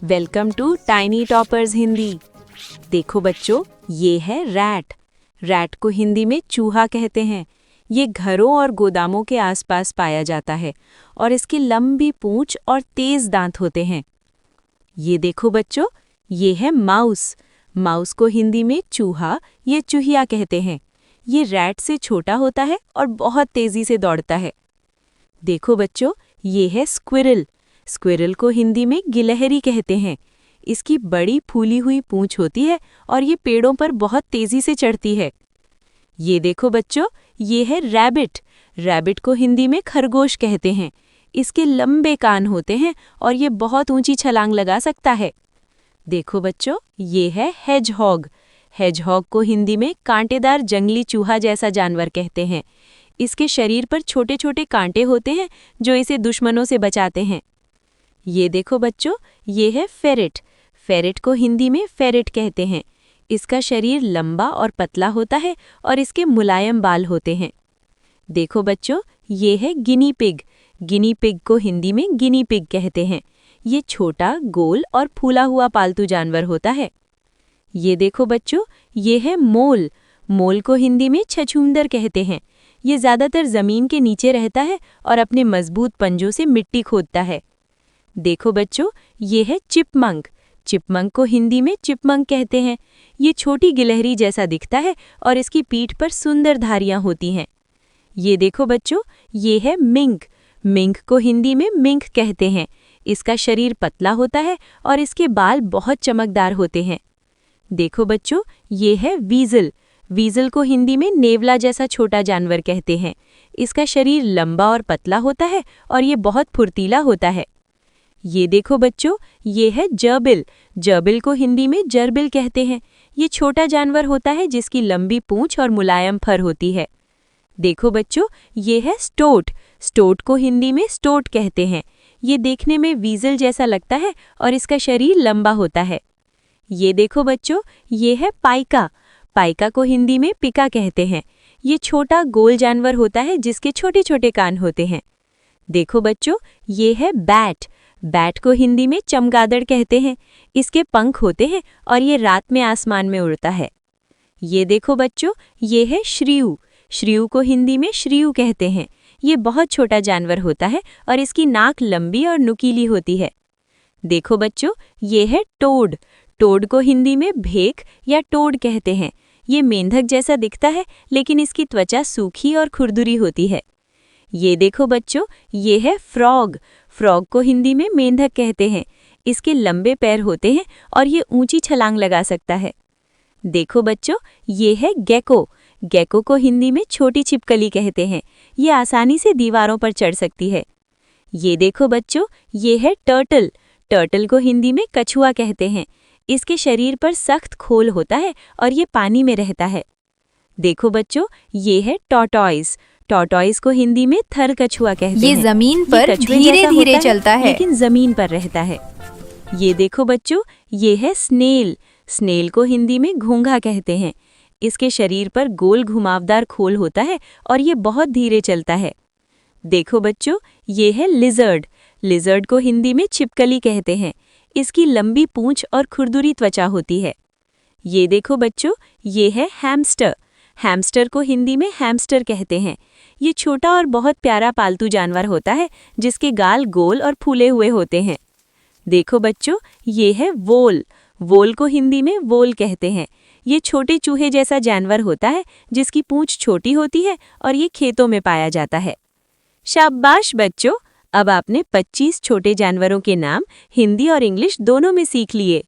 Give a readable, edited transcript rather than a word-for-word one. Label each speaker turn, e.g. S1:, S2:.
S1: Welcome to Tiny Toppers Hindi. देखो बच्चों, ये है रैट। रैट को हिंदी में चूहा कहते हैं। ये घरों और गोदामों के आसपास पाया जाता है और इसकी लंबी पूंछ और तेज दांत होते हैं। ये देखो बच्चों, ये है माउस। माउस को हिंदी में चूहा या चूहिया कहते हैं। ये रैट से छोटा होता है और बहुत तेजी से दौड़ता है। देखो बच्चों, ये है स्क्विरल। स्क्विरल को हिंदी में गिलहरी कहते हैं। इसकी बड़ी फूली हुई पूंछ होती है और ये पेड़ों पर बहुत तेजी से चढ़ती है। ये देखो बच्चों, ये है रैबिट। रैबिट को हिंदी में खरगोश कहते हैं। इसके लंबे कान होते हैं और ये बहुत ऊंची छलांग लगा सकता है। देखो बच्चों, ये है हेजहॉग। हेजहॉग को हिंदी में कांटेदार जंगली चूहा जैसा जानवर कहते हैं। इसके शरीर पर छोटे छोटे कांटे होते हैं जो इसे दुश्मनों से बचाते हैं। ये देखो बच्चों, ये है फेरेट। फेरेट को हिंदी में फेरेट कहते हैं। इसका शरीर लंबा और पतला होता है और इसके मुलायम बाल होते हैं। देखो बच्चों, ये है गिनी पिग। गिनी पिग को हिंदी में गिनी पिग कहते हैं। ये छोटा, गोल और फूला हुआ पालतू जानवर होता है। ये देखो बच्चों, ये है मोल। मोल को हिंदी में छछूंदर कहते हैं। ये ज़्यादातर ज़मीन के नीचे रहता है और अपने मजबूत पंजों से मिट्टी खोदता है। देखो बच्चों, ये है चिपमंक। चिपमंक को हिंदी में चिपमंक कहते हैं। ये छोटी गिलहरी जैसा दिखता है और इसकी पीठ पर सुंदर धारियां होती हैं। ये देखो बच्चों, ये है मिंक। मिंक को हिंदी में मिंक कहते हैं। इसका शरीर पतला होता है और इसके बाल बहुत चमकदार होते हैं। देखो बच्चों, ये है वीजल। वीजल को हिंदी में नेवला जैसा छोटा जानवर कहते हैं। इसका शरीर लंबा और पतला होता है और ये बहुत फुर्तीला होता है। ये देखो बच्चों, ये है जर्बिल। जर्बिल को हिंदी में जर्बिल कहते हैं। ये छोटा जानवर होता है जिसकी लंबी पूंछ और मुलायम फर होती है। देखो बच्चों, ये है स्टोट। स्टोट को हिंदी में स्टोट कहते हैं। ये देखने में वीजल जैसा लगता है और इसका शरीर लंबा होता है। ये देखो बच्चों, ये है पाइका। पाइका को हिंदी में पिका कहते हैं। ये छोटा गोल जानवर होता है जिसके छोटे छोटे कान होते हैं। देखो बच्चों, ये है बैट। बैट को हिंदी में चमगादड़ कहते हैं। इसके पंख होते हैं और ये रात में आसमान में उड़ता है। ये देखो बच्चों, ये है श्रीऊ। श्रीऊ को हिंदी में श्रीऊ कहते हैं। ये बहुत छोटा जानवर होता है और इसकी नाक लंबी और नुकीली होती है। देखो बच्चों, ये है टोड। टोड को हिंदी में भेक या टोड कहते हैं। ये मेंढक जैसा दिखता है लेकिन इसकी त्वचा सूखी और खुरदुरी होती है। ये देखो बच्चों, ये है फ्रॉग। फ्रॉग को हिंदी में मेंढक कहते हैं। इसके लंबे पैर होते हैं और ये ऊंची छलांग लगा सकता है। देखो बच्चों, ये है गेको। गेको को हिंदी में छोटी छिपकली कहते हैं। ये आसानी से दीवारों पर चढ़ सकती है। ये देखो बच्चों, ये है टर्टल। टर्टल को हिंदी में कछुआ कहते हैं। इसके शरीर पर सख्त खोल होता है और ये पानी में रहता है। देखो बच्चों, ये है टॉर्टॉइस। टॉर्टॉइस को हिंदी में थर कछुआ कहते हैं।
S2: ये जमीन पर धीरे धीरे चलता है
S1: लेकिन जमीन पर रहता है। ये देखो बच्चों, ये है स्नेल। स्नेल को हिंदी में घोंघा कहते हैं। इसके शरीर पर गोल घुमावदार खोल होता है और ये बहुत धीरे चलता है। देखो बच्चों, ये है लिजर्ड। लिजर्ड को हिंदी में छिपकली कहते हैं। इसकी लंबी पूंछ और खुरदुरी त्वचा होती है। ये देखो बच्चों, ये है हैमस्टर। हैमस्टर को हिंदी में हैमस्टर कहते हैं। ये छोटा और बहुत प्यारा पालतू जानवर होता है जिसके गाल गोल और फूले हुए होते हैं। देखो बच्चों, ये है वोल। वोल को हिंदी में वोल कहते हैं। ये छोटे चूहे जैसा जानवर होता है जिसकी पूंछ छोटी होती है और ये खेतों में पाया जाता है। शाबाश बच्चों, अब आपने 25 छोटे जानवरों के नाम हिंदी और इंग्लिश दोनों में सीख लिए।